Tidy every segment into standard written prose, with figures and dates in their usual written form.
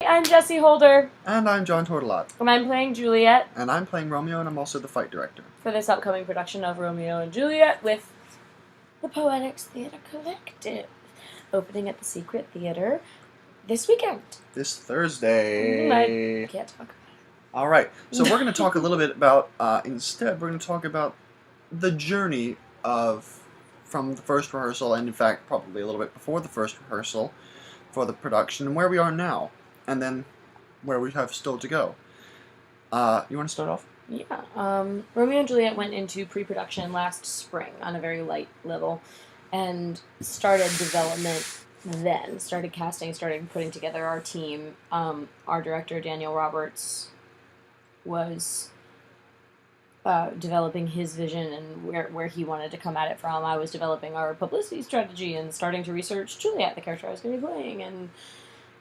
I'm Jessie Holder. And I'm John Tourtellotte. And I'm playing Juliet. And I'm playing Romeo, and I'm also the fight director. For this upcoming production of Romeo and Juliet with the Poetics Theatre Collective. Opening at the Secret Theatre this weekend. This Thursday. I can't talk about it. Alright, so we're going to talk a little bit about, instead, we're going to talk about the journey from the first rehearsal, and in fact, probably a little bit before the first rehearsal, for the production, and where we are now, and then where we have still to go. You want to start off? Yeah. Romeo and Juliet went into pre-production last spring on a very light level, and started development then. Started casting, started putting together our team. Our director, Daniel Roberts, was developing his vision and where he wanted to come at it from. I was developing our publicity strategy and starting to research Juliet, the character I was going to be playing, and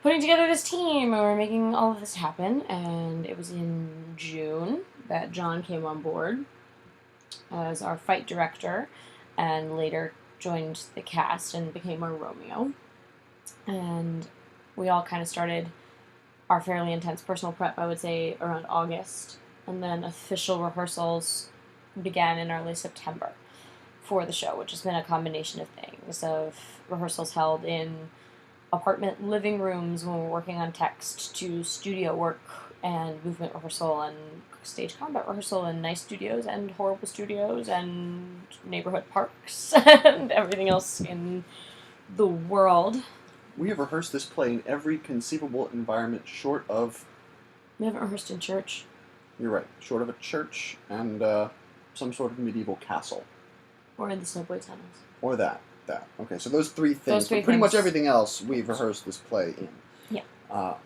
putting together this team. We were making all of this happen, and it was in June that John came on board as our fight director, and later joined the cast and became our Romeo. And we all kind of started our fairly intense personal prep, I would say, around August. And then official rehearsals began in early September for the show, which has been a combination of things, of rehearsals held in apartment living rooms when we're working on text, to studio work and movement rehearsal and stage combat rehearsal in nice studios and horrible studios and neighborhood parks and everything else in the world. We have rehearsed this play in every conceivable environment short of... We haven't rehearsed in church. You're right. Short of a church and some sort of medieval castle. Or in the subway tunnels. Or that. Okay, so those three things. Those three but pretty things. much everything else we've rehearsed this play in. Yeah. Up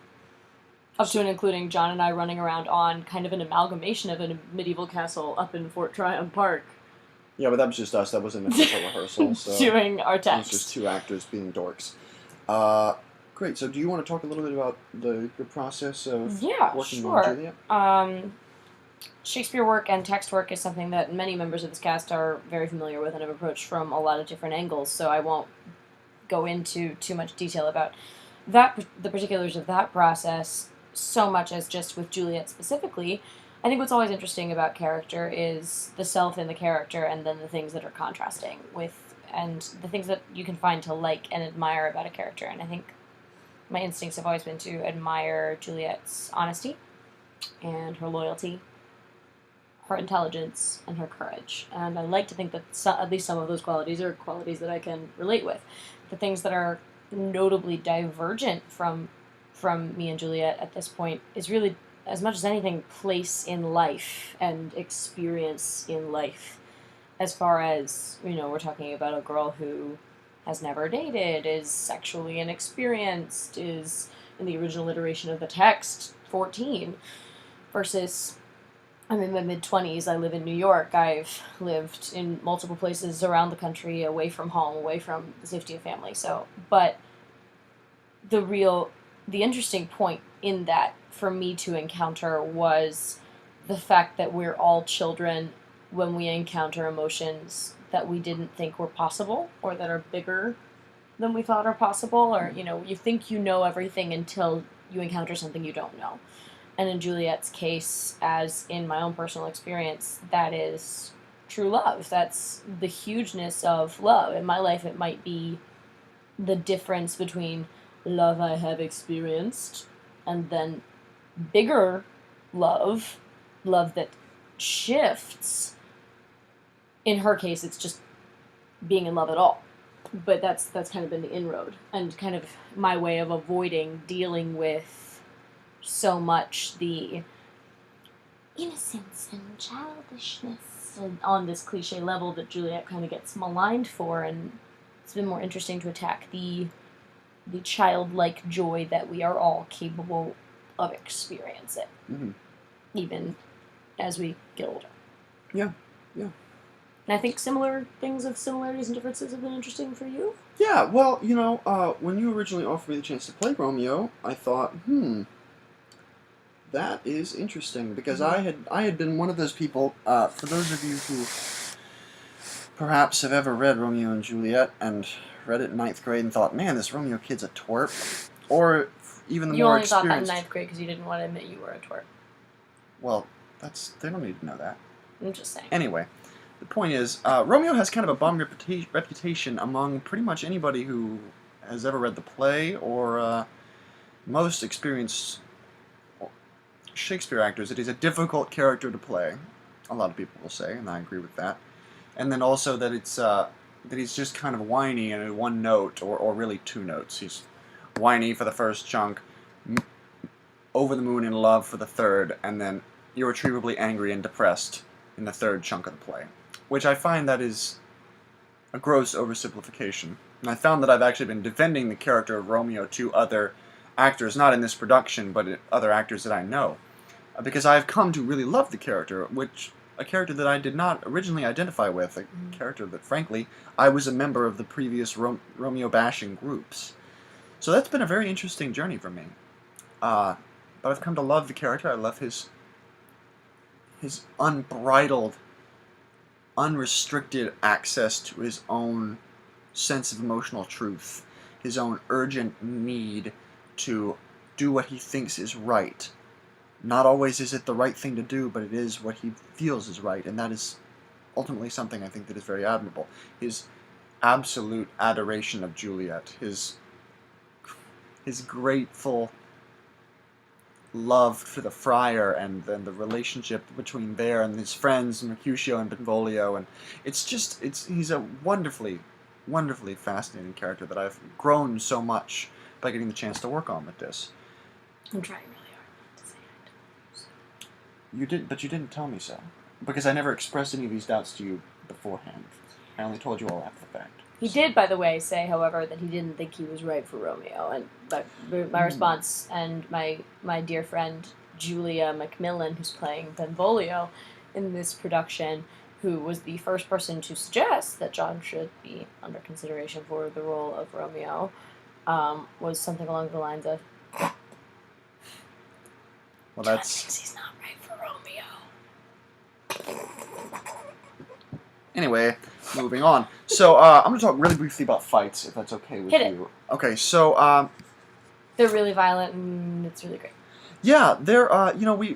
to and including John and I running around on kind of an amalgamation of a medieval castle up in Fort Tryon Park. Yeah, but that was just us. That wasn't an official rehearsal. So doing our text. It was just two actors being dorks. Great. So do you want to talk a little bit about the process of working on Juliet? Shakespeare work and text work is something that many members of this cast are very familiar with and have approached from a lot of different angles, so I won't go into too much detail about the particulars of that process so much as just with Juliet specifically. I think what's always interesting about character is the self in the character, and then the things that are contrasting with, and the things that you can find to like and admire about a character. And I think my instincts have always been to admire Juliet's honesty and her loyalty, her intelligence, and her courage. And I like to think that at least some of those qualities are qualities that I can relate with. The things that are notably divergent from me and Juliet at this point is really, as much as anything, place in life and experience in life. As far as, we're talking about a girl who has never dated, is sexually inexperienced, is, in the original iteration of the text, 14, versus... I'm in my mid-20s, I live in New York, I've lived in multiple places around the country, away from home, away from the safety of family, but the interesting point in that, for me to encounter, was the fact that we're all children when we encounter emotions that we didn't think were possible, or that are bigger than we thought are possible, or, you think you know everything until you encounter something you don't know. And in Juliet's case, as in my own personal experience, that is true love. That's the hugeness of love. In my life, it might be the difference between love I have experienced and then bigger love that shifts. In her case, it's just being in love at all. But that's kind of been the inroad, and kind of my way of avoiding dealing with so much the innocence and childishness on this cliche level that Juliet kind of gets maligned for, and it's been more interesting to attack the childlike joy that we are all capable of experiencing, even as we get older. Yeah. And I think similar things of similarities and differences have been interesting for you. Yeah, well, when you originally offered me the chance to play Romeo, I thought, that is interesting, because I had been one of those people, for those of you who perhaps have ever read Romeo and Juliet and read it in 9th grade and thought, man, this Romeo kid's a twerp, or even the You more only thought that in experienced... ninth grade because you didn't want to admit you were a twerp. Well, they don't need to know that. I'm just saying. Anyway, the point is, Romeo has kind of a bum reputation among pretty much anybody who has ever read the play, or most experienced Shakespeare actors. It is a difficult character to play, a lot of people will say, and I agree with that. And then also that it's that he's just kind of whiny in one note, or really two notes. He's whiny for the first chunk, over the moon in love for the third, and then irretrievably angry and depressed in the third chunk of the play. Which I find that is a gross oversimplification. And I found that I've actually been defending the character of Romeo to other actors, not in this production, but other actors that I know. Because I've come to really love the character, a character that I did not originally identify with, a character that, frankly, I was a member of the previous Romeo bashing groups. So that's been a very interesting journey for me. But I've come to love the character. I love his unbridled, unrestricted access to his own sense of emotional truth, his own urgent need to do what he thinks is right. Not always is it the right thing to do, but it is what he feels is right, and that is ultimately something I think that is very admirable. His absolute adoration of Juliet, his grateful love for the friar, and then the relationship between there and his friends, Mercutio and Benvolio, and he's a wonderfully fascinating character that I've grown so much by getting the chance to work on with this. I'm trying really hard not to say I told you so. You did, but you didn't tell me so, because I never expressed any of these doubts to you beforehand. I only told you all after the fact. He did, by the way, say, however, that he didn't think he was right for Romeo, and my response, and my dear friend Julia Macmillan, who's playing Benvolio in this production, who was the first person to suggest that John should be under consideration for the role of Romeo, was something along the lines of, well, John thinks he's not right for Romeo. Anyway, moving on. So, I'm going to talk really briefly about fights, if that's okay with Hit it. you. Okay, so, They're really violent, and it's really great. Yeah,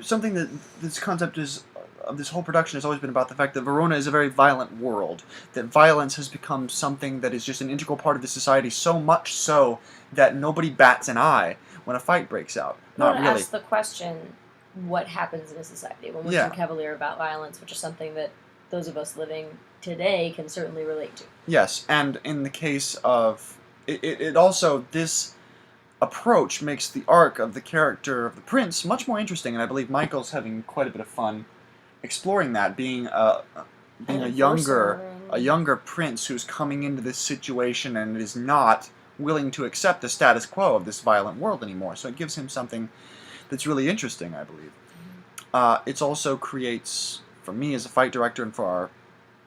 something that this concept is, of this whole production has always been about the fact that Verona is a very violent world. That violence has become something that is just an integral part of the society, so much so that nobody bats an eye when a fight breaks out. Not really. Ask the question, what happens in a society when we're too cavalier about violence, which is something that those of us living today can certainly relate to. Yes, and in the case of... It also, this approach makes the arc of the character of the prince much more interesting, and I believe Michael's having quite a bit of fun exploring that, being a younger prince who's coming into this situation and is not willing to accept the status quo of this violent world anymore. So it gives him something that's really interesting, I believe. It also creates, for me as a fight director and for our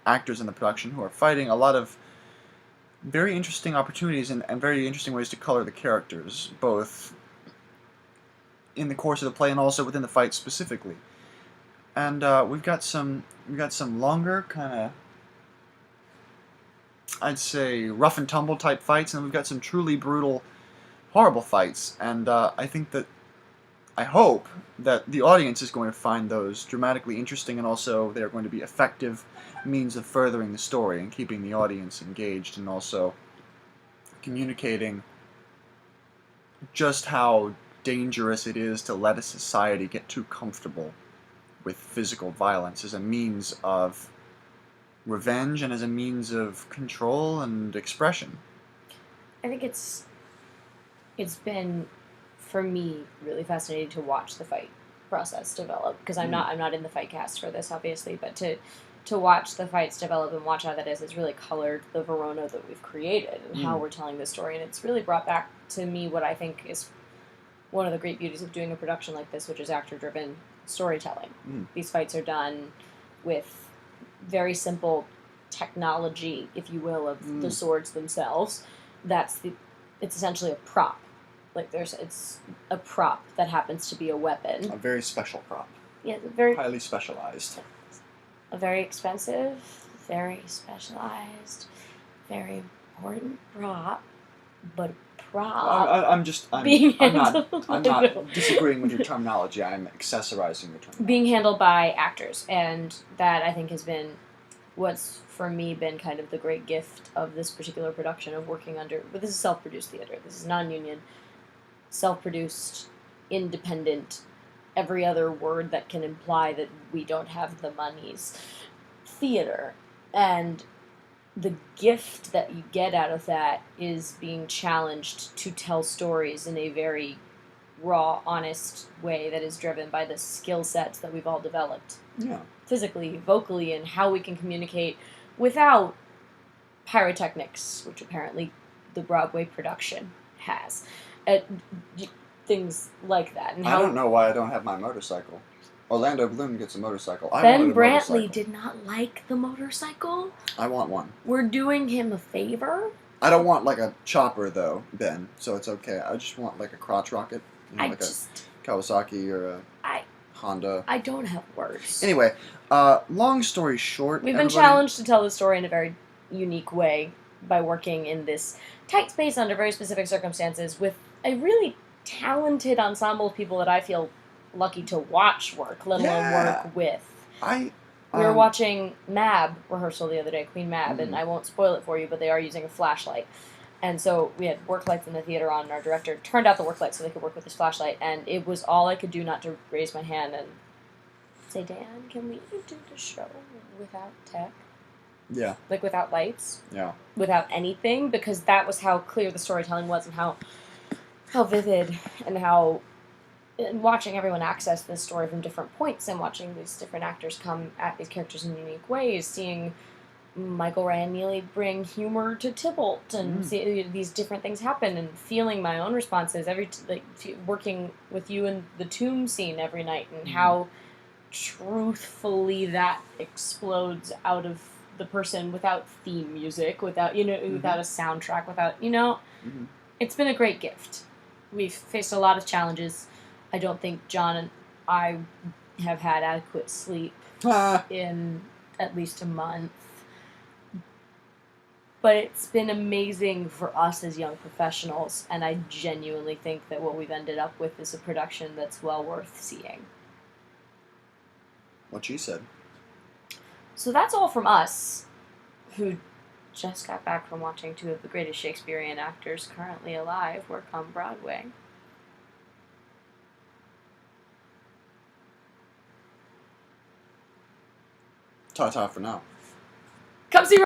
actors in the production who are fighting, a lot of very interesting opportunities and very interesting ways to color the characters, both in the course of the play and also within the fight specifically. And we've got some longer kind of, I'd say, rough and tumble type fights, and we've got some truly brutal, horrible fights. And I hope that the audience is going to find those dramatically interesting, and also they're going to be effective means of furthering the story and keeping the audience engaged, and also communicating just how dangerous it is to let a society get too comfortable with physical violence as a means of revenge and as a means of control and expression. I think it's been, for me, really fascinating to watch the fight process develop, because I'm not in the fight cast for this, obviously, but to watch the fights develop and watch how that is, it's really colored the Verona that we've created and how we're telling this story, and it's really brought back to me what I think is one of the great beauties of doing a production like this, which is actor-driven storytelling. These fights are done with very simple technology, if you will, of the swords themselves. It's essentially a prop. Like it's a prop that happens to be a weapon. A very special prop. Yeah, very highly specialized. A very expensive, very specialized, very important prop but I'm not disagreeing with your terminology. I'm accessorizing your terminology. being handled by actors, and that I think has been what's for me been kind of the great gift of this particular production of working under. But this is self-produced theater. This is non-union, self-produced, independent. Every other word that can imply that we don't have the monies. Theater, and the gift that you get out of that is being challenged to tell stories in a very raw, honest way that is driven by the skill sets that we've all developed. Yeah. Physically, vocally, and how we can communicate without pyrotechnics, which apparently the Broadway production has. Things like that. And I don't know why I don't have my motorcycle. Orlando Bloom gets a motorcycle. I Ben wanted a Brantley motorcycle. did not like the motorcycle. I want one. We're doing him a favor. I don't want like a chopper though, Ben. So it's okay. I just want like a crotch rocket, a Kawasaki or a Honda. I don't have words. Anyway, long story short, we've been challenged to tell the story in a very unique way by working in this tight space under very specific circumstances with a really talented ensemble of people that I feel lucky to watch work, let alone work with. We were watching Mab rehearsal the other day, Queen Mab, and I won't spoil it for you, but they are using a flashlight. And so we had work lights in the theater on, and our director turned out the work light so they could work with his flashlight, and it was all I could do not to raise my hand and say, Dan, can we do the show without tech? Yeah. Like without lights? Yeah. Without anything? Because that was how clear the storytelling was and how vivid and how... And watching everyone access this story from different points and watching these different actors come at these characters in unique ways, seeing Michael Ryan Neely bring humor to Tybalt and see these different things happen and feeling my own responses, working with you in the tomb scene every night and how truthfully that explodes out of the person without theme music, without without a soundtrack, without it's been a great gift. We've faced a lot of challenges. I don't think John and I have had adequate sleep in at least a month. But it's been amazing for us as young professionals, and I genuinely think that what we've ended up with is a production that's well worth seeing. What she said. So that's all from us, who just got back from watching two of the greatest Shakespearean actors currently alive work on Broadway. Ta-ta for now. Come see